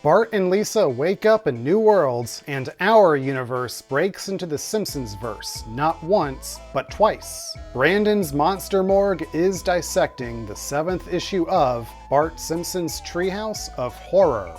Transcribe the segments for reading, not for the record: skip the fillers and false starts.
Bart and Lisa wake up in new worlds, and our universe breaks into the Simpsons-verse, not once, but twice. Brandon's Monster Morgue is dissecting the 7th issue of Bart Simpson's Treehouse of Horror.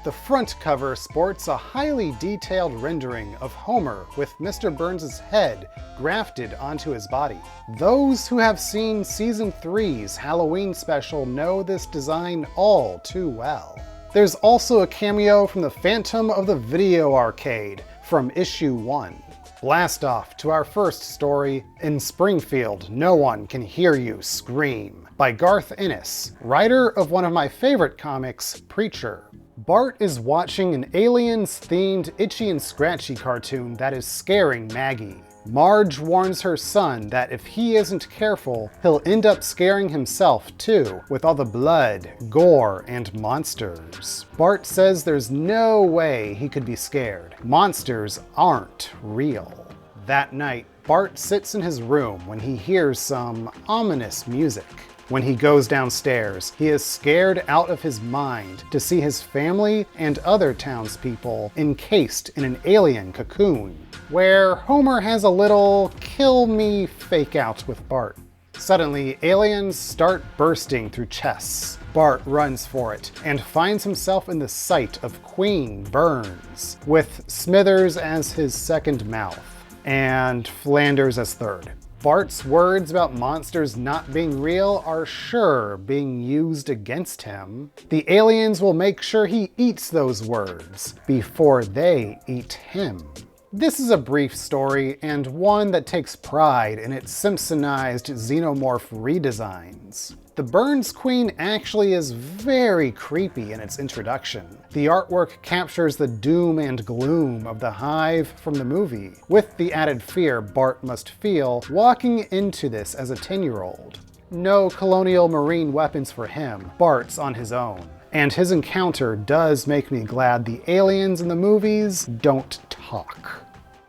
The front cover sports a highly detailed rendering of Homer with Mr. Burns' head grafted onto his body. Those who have seen Season 3's Halloween special know this design all too well. There's also a cameo from the Phantom of the Video Arcade from issue 1. Blast off to our first story, In Springfield, No One Can Hear You Scream, by Garth Ennis, writer of one of my favorite comics, Preacher. Bart is watching an aliens-themed Itchy and Scratchy cartoon that is scaring Maggie. Marge warns her son that if he isn't careful, he'll end up scaring himself too, with all the blood, gore, and monsters. Bart says there's no way he could be scared. Monsters aren't real. That night, Bart sits in his room when he hears some ominous music. When he goes downstairs, he is scared out of his mind to see his family and other townspeople encased in an alien cocoon, where Homer has a little kill me fake out with Bart. Suddenly, aliens start bursting through chests. Bart runs for it and finds himself in the sight of Queen Burns, with Smithers as his second mouth, and Flanders as third. Bart's words about monsters not being real are sure being used against him. The aliens will make sure he eats those words before they eat him. This is a brief story, and one that takes pride in its Simpsonized xenomorph redesigns. The Burns Queen actually is very creepy in its introduction. The artwork captures the doom and gloom of the hive from the movie, with the added fear Bart must feel walking into this as a 10-year-old. No colonial marine weapons for him, Bart's on his own. And his encounter does make me glad the aliens in the movies don't talk.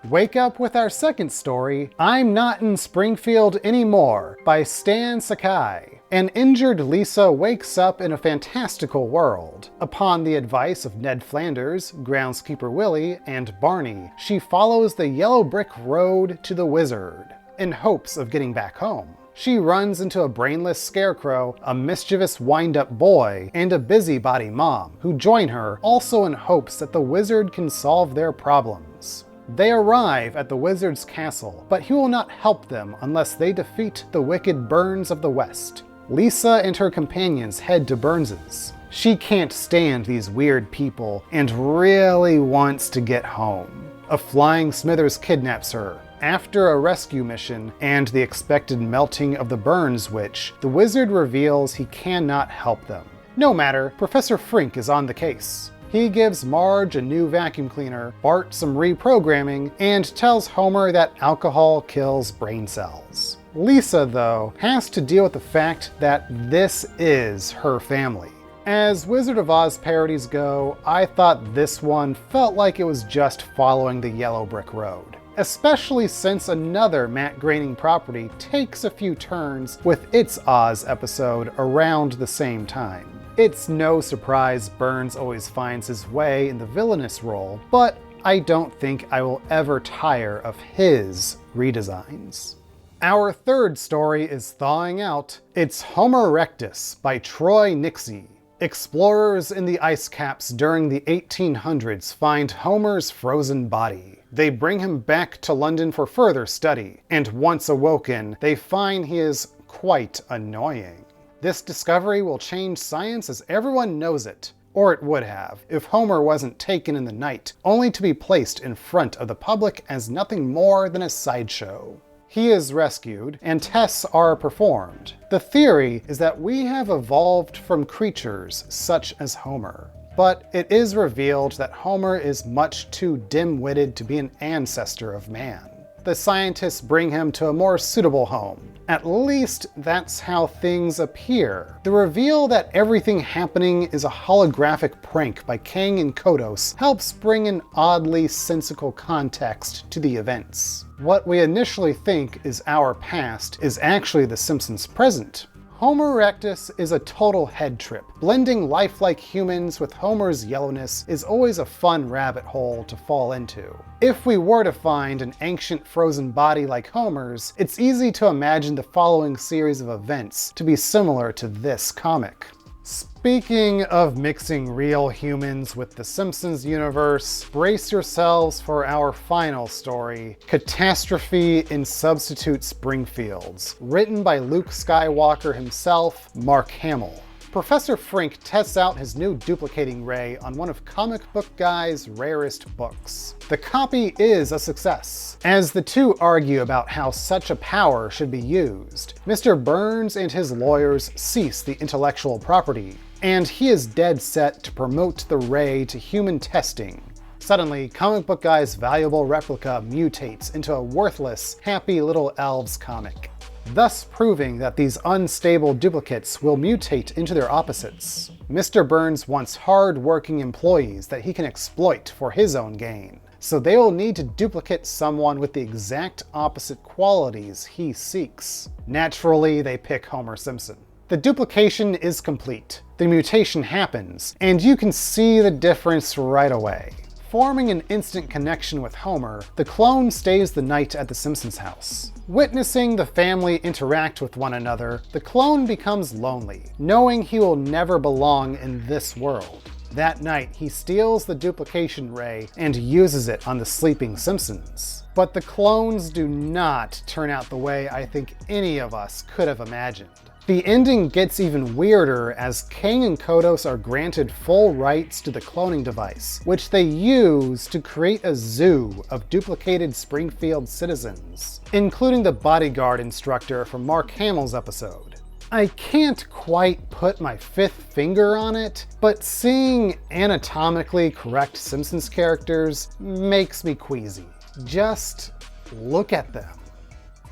Wake up with our second story, I'm Not in Springfield Anymore, by Stan Sakai. An injured Lisa wakes up in a fantastical world. Upon the advice of Ned Flanders, Groundskeeper Willie, and Barney, she follows the yellow brick road to the Wizard, in hopes of getting back home. She runs into a brainless scarecrow, a mischievous wind-up boy, and a busybody mom, who join her, also in hopes that the Wizard can solve their problems. They arrive at the Wizard's castle, but he will not help them unless they defeat the wicked Burns of the West. Lisa and her companions head to Burns's. She can't stand these weird people and really wants to get home. A flying Smithers kidnaps her. After a rescue mission and the expected melting of the Burns Witch, the Wizard reveals he cannot help them. No matter, Professor Frink is on the case. He gives Marge a new vacuum cleaner, Bart some reprogramming, and tells Homer that alcohol kills brain cells. Lisa, though, has to deal with the fact that this is her family. As Wizard of Oz parodies go, I thought this one felt like it was just following the yellow brick road, especially since another Matt Groening property takes a few turns with its Oz episode around the same time. It's no surprise Burns always finds his way in the villainous role, but I don't think I will ever tire of his redesigns. Our third story is thawing out. It's Homo erectus by Troy Nixey. Explorers in the ice caps during the 1800s find Homer's frozen body. They bring him back to London for further study, and once awoken, they find he is quite annoying. This discovery will change science as everyone knows it, or it would have, if Homer wasn't taken in the night, only to be placed in front of the public as nothing more than a sideshow. He is rescued, and tests are performed. The theory is that we have evolved from creatures such as Homer. But it is revealed that Homer is much too dim-witted to be an ancestor of man. The scientists bring him to a more suitable home. At least that's how things appear. The reveal that everything happening is a holographic prank by Kang and Kodos helps bring an oddly sensical context to the events. What we initially think is our past is actually the Simpsons' present. Homo erectus is a total head trip. Blending lifelike humans with Homer's yellowness is always a fun rabbit hole to fall into. If we were to find an ancient frozen body like Homer's, it's easy to imagine the following series of events to be similar to this comic. Speaking of mixing real humans with the Simpsons universe, brace yourselves for our final story, Catastrophe in Substitute Springfields, written by Luke Skywalker himself, Mark Hamill. Professor Frink tests out his new duplicating ray on one of Comic Book Guy's rarest books. The copy is a success, as the two argue about how such a power should be used. Mr. Burns and his lawyers cease the intellectual property, and he is dead set to promote the ray to human testing. Suddenly, Comic Book Guy's valuable replica mutates into a worthless, happy little elves comic, thus proving that these unstable duplicates will mutate into their opposites. Mr. Burns wants hard-working employees that he can exploit for his own gain, so they will need to duplicate someone with the exact opposite qualities he seeks. Naturally, they pick Homer Simpson. The duplication is complete. The mutation happens, and you can see the difference right away. Forming an instant connection with Homer, the clone stays the night at the Simpsons house. Witnessing the family interact with one another, the clone becomes lonely, knowing he will never belong in this world. That night, he steals the duplication ray and uses it on the sleeping Simpsons. But the clones do not turn out the way I think any of us could have imagined. The ending gets even weirder as Kang and Kodos are granted full rights to the cloning device, which they use to create a zoo of duplicated Springfield citizens, including the bodyguard instructor from Mark Hamill's episode. I can't quite put my fifth finger on it, but seeing anatomically correct Simpsons characters makes me queasy. Just look at them.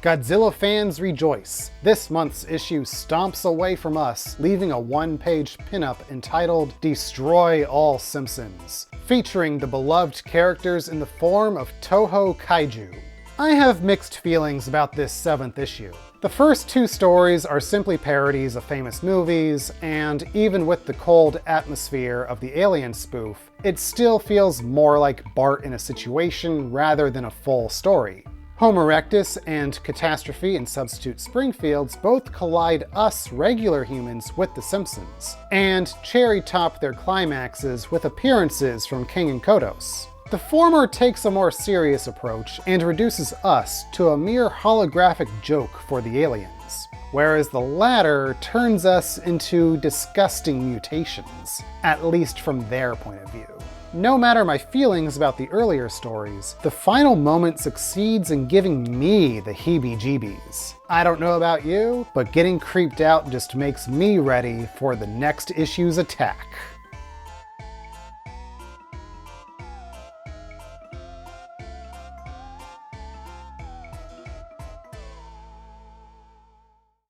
Godzilla fans rejoice. This month's issue stomps away from us, leaving a one-page pinup entitled Destroy All Simpsons, featuring the beloved characters in the form of Toho Kaiju. I have mixed feelings about this 7th issue. The first 2 stories are simply parodies of famous movies, and even with the cold atmosphere of the Alien spoof, it still feels more like Bart in a situation rather than a full story. Homo erectus and Catastrophe in Substitute Springfields both collide us regular humans with the Simpsons, and cherry-top their climaxes with appearances from Kang and Kodos. The former takes a more serious approach and reduces us to a mere holographic joke for the aliens, whereas the latter turns us into disgusting mutations, at least from their point of view. No matter my feelings about the earlier stories, the final moment succeeds in giving me the heebie-jeebies. I don't know about you, but getting creeped out just makes me ready for the next issue's attack.